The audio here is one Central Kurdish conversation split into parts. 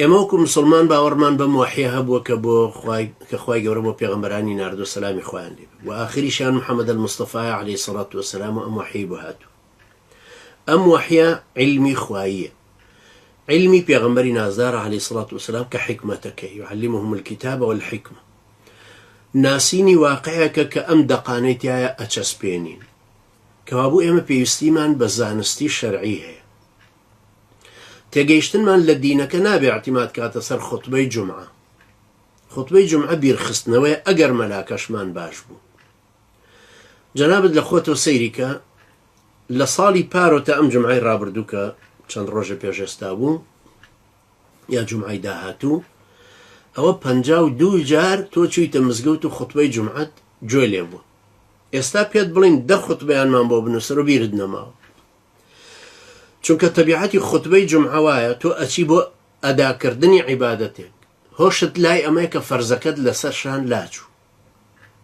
ئێمە وەکو مسلمان باوەڕمان بەم وحیە هەبووە کە خوای گەورە بۆ پێغەمبەرانی ناردووە سەلامی خۆیان لێ بێ و ئاخریشیان محەممەد المستەفای عەلەیهی سەڵات وەسەلام و ئەم وحیی بۆ هاتووە. ئەم وحیە علمی خواییە، علمی پێغەمبەری نازدارە عەلەیهی سەڵات وەسەلام کە حیکمەتەکەی یعەللیمهم الکتاب والحیکمە، ناسینی واقعەکە کە ئەم دەقانەی تایە ئەچەسپێنین کەوابوو ئێمە پێویستیمان بە زانستی شەرعی هەیە. تێگەیشتنمان لە دینەکە نابێ اعتیماد کاتە سەر خوتبەی جومعە. خوتبەی جومعە بیرخستنەوەی ئەگەر مەلاکەشمان باش بوو. جەنابەت لە خۆتەوە سەیری کە لە ساڵی پارۆتە ئەم جومعەی ڕابردوو کە چەند ڕۆژە پێشێستا بوو یا جومعەی داهاتوو، ئەوە 52 جار تۆ چوویتە مزگەوت و خوتبەی جومعەت گوێ لێ بوو. ئێستا پێت بڵین 10 خوتبەیانمان بۆ بنووسەر و بیرت نەماوە. چونکە تەبیعەتی خوتبەی جومعە وایە تۆ ئەچی بۆ ئەداکردنی عیبادەتێک، هۆشت لای ئەمەیە کە فەرزەکەت لەسەر شان لاچوو.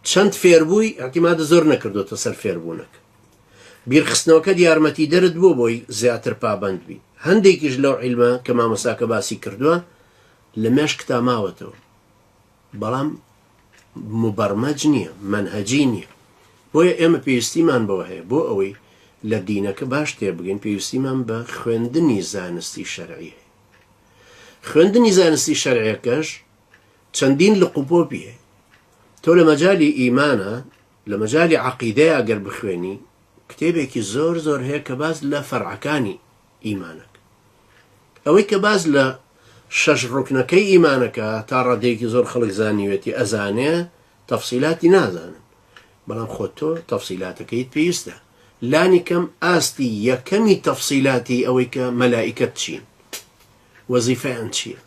چەند فێربووی اعتیمادە زۆر نەکردوتە سەر فێربوونەکە. بیرخستنەوەکەت یارمەتی دەرت بوو بۆی زیاتر پابند بی. هەندێکیش لەو عیلمە کە مامۆستاکە باسی کردووە لە مێشکتا ماوەتەوە، بەڵام مبەرمەج نییە، مەنهەجی نییە. بۆیە ئێمە پێویستیمان بەوە هەیە بۆ ئەوەی لە دینەکە باش تێبگەین، پێویستیمان بە خوێندنی زانستی شەرعی هەیە. خوێندنی زانستی شەرعیەکەش چەندین لقوپۆپی هەیە. تۆ لە مەجالی ئیمانە، لە مەجالی عەقیدەیە ئەگەر بخوێنی کتێبێکی زۆر زۆر هەیە کە باز لە فەرعەکانی ئیمانەکە، ئەوەی کە باز لە 6 ڕوکنەکەی ئیمانەکە تا ڕادەیەکی زۆر خەڵک زانیوێتی ئەزانێ تەفسیلاتی نازانن، بەڵام خۆت تۆ تەفسیلاتەکەیت پێویستە. لانی کەم ئاستی یەکەمی تەفسیلاتی ئەوەی کە مەلائیکەت چین، وەزیفەیان چییە،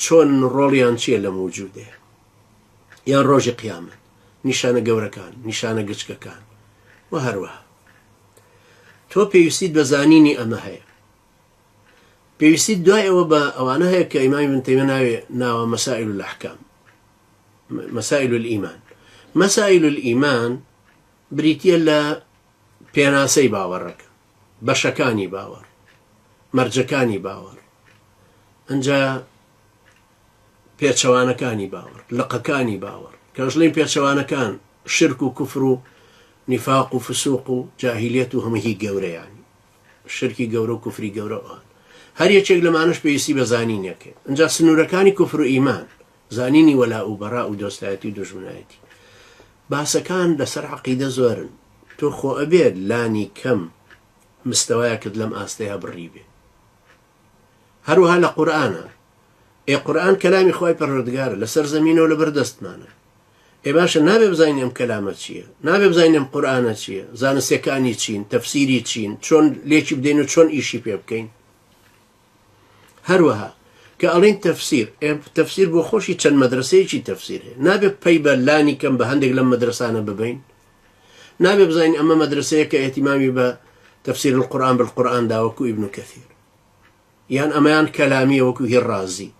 چۆن ڕۆڵیان چییە لە موجودەیە، یان ڕۆژی قیامەت، نیشانە گەورەکان، نیشانە گچکەکان و هەروەها. تۆ پێویستیت بە زانینی ئەمە هەیە. پێویستیت دوای ئەوە بە ئەوانە هەیە کە ئیمامی ابن تەیمیە ناوە مەسائل الأحکام، مەسائل الئیمان. مەسائل الئیمان بریتیە لە پێناسەی باوەڕەکە، بەشەکانی باوەڕ، مەرجەکانی باوەڕ، ئەنجا پێچەوانەکانی باوەڕ، لقەکانی باوەڕ، کەژڵین پێچەوانەکان شرک و کوفر و نیفاق و فسوق و جاهیلیەت و هەمووی گەورەیانی، شرکی گەورە و کوفری گەورە ئەوان هەر یەکێک لەمانەش پێویستی بە زانینێکە. ئەنجا سنوورەکانی کوفر و ئیمان، زانینی وەلا و بەڕا و دۆستایەتی و دژمنایەتی. باسەکان لەسەر عەقیدە زۆرن. تۆ خۆ ئەبێت لانی کەم مستەوایەکت لەم ئاستەیە بڕی بێ. هەروەها لە قورئانە، قورئان کەلامی خوای پەروەردگارە، لەسەر زەمینەوە لە بەردەستمانە. باشە نابێ بزانین ئەم کەلامە چییە، نابێ بزانین ئەم قورئانە چییە، زانستیەکانی چین، تەفسیری چین، چۆن لێکی بدەین و چۆن ئیشی پێ بکەین. هەروەها کە ئەڵێن تەفسیر بۆ خۆشی چەند مەدرسەیەکی تەفسیر هەیە، نابێ پەی بە لانی کەم بە هەندێک لەم مەدرسانە ببین. نابێ بزانین ئەمە مەدرسەیە کە ئێتیمامی بە تەفسیر القورئان بالقورئان دا وەکو ئیبن کەثیر، یان ئەمەیان کەلامیە وەکو هی ڕازی،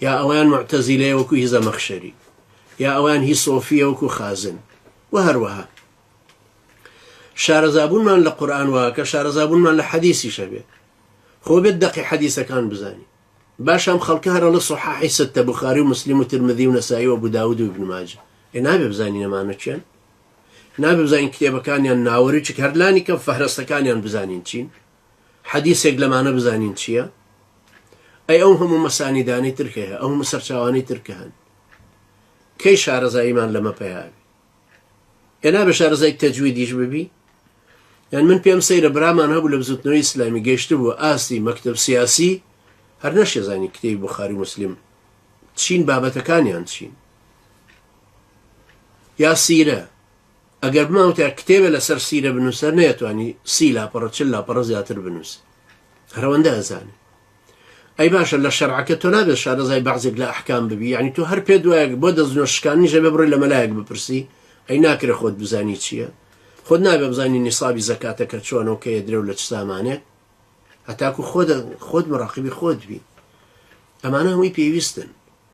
یا ئەویان معتەزیلەیە وەکو هی زەمەخشەری، یا ئەویان هی سۆفیە وەکو خازن و هەروەها. شارەزابوونمان لە قورئان وایە کە شارەزابوونمان لە حەدیثیشە بێت. خۆ بێت دەقی حەدیثەکان بزانی. باش ئەم خەڵکە هەرەڵە سوحاحی ستە بوخاری و مسلم و ترمذی و نەسایی و ئەبو داود و ئیبن ماجە. نابێ بزانین ئەمانە چیان، نابێ بزانین کتێبەکانیان ناوەری چ هەرلانی کە فەهرەستەکانیان بزانین چین، حەدیثێک لەمانە بزانین چییە. ئەی ئەو هەموو مەسانیدانەی ترکە هەیە، ئەو سەرچاوانەی ترکە هەن، کەی شارەزاییمان لەمە پەیاوی. نابێ شارەزای تەجویدیش ببی. یان من پێم سەیرە برامان هەبوو لە بزوتنەوەی ئیسلامی گەیشتە بووە ئاستی مەکتەب سیاسی هەر نەشێزانی کتێبی بوخاری و مسلم چین، بابەتەکانیان چین. یا سیرە، ئەگەر بماوتە کتێبە لەسەر سیرە بنووسەر نەیەتوانی 30 لاپەڕە 40 لاپەڕە زیاتر بنووس، هەرەوەندە ئەزانێ. ئەی باشە لە شەرعەکە تۆ نابێت شارەزای بەعزێک لە ئەحکام ببی، یعنی تۆ هەر پێ دوایەک بۆ دەستنوێشکانیشە بێ بڕۆی لە مەلایەک بپرسی، ئەی ناکرێ خۆت بزانی چییە، خۆت نابێ بزانی نیسابی زەکاتەکە چۆنەوە کە درێ و لە چ سامانێت، هەتاکو خۆت مراقبی خۆت بی. ئەمانە هەمووی پێویستن.